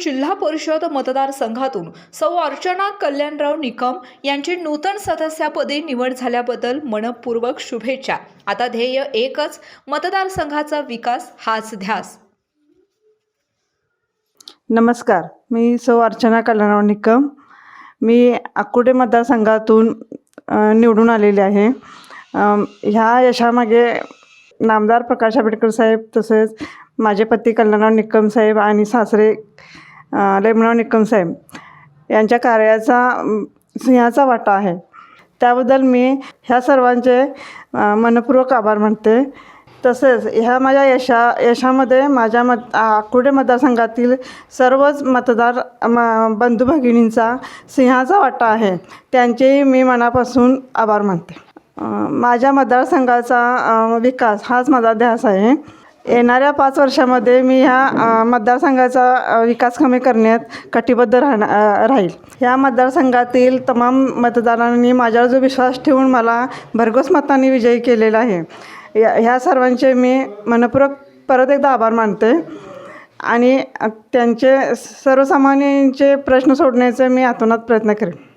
जिल्हा परिषद मतदारसंघातून सौ अर्चना कल्याणराव निकम यांची नूतन सदस्यापदी निवड झाल्याबद्दल मनपूर्वक शुभेच्छा। आता ध्येय एकच, मतदारसंघाचा विकास हाच ध्यास। नमस्कार, मी सौ अर्चना कल्याणराव निकम। मी आकुर्डी मतदारसंघातून निवडून आलेले आहे। ह्या यशामागे नामदार प्रकाश आंबेडकर साहेब, तसेच माझे पती कल्याणराव निकम साहेब आणि सासरे लेमनराव निकम साहेब यांच्या कार्याचा सिंहाचा वाटा आहे। त्याबद्दल मी ह्या सर्वांचे मनपूर्वक आभार मानते। तसेच ह्या माझ्या यशामध्ये माझ्या आकुर्डी मतदारसंघातील सर्वच मतदार बंधू भगिनींचा सिंहाचा वाटा आहे, त्यांचेही मी मनापासून आभार मानते। माझ्या मतदारसंघाचा विकास हाच माझा ध्यास आहे। येणाऱ्या 5 वर्षामध्ये मी ह्या मतदारसंघाचा विकास कमी करण्यात कटिबद्ध राहील। ह्या मतदारसंघातील तमाम मतदारांनी माझ्यावर जो विश्वास ठेवून मला भरघोस मतांनी विजयी केलेला आहे, ह्या सर्वांचे मी मनपूर्वक परत एकदा आभार मानते आणि त्यांचे सर्वसामान्यांचे प्रश्न सोडण्याचे मी आतोनात प्रयत्न करेन।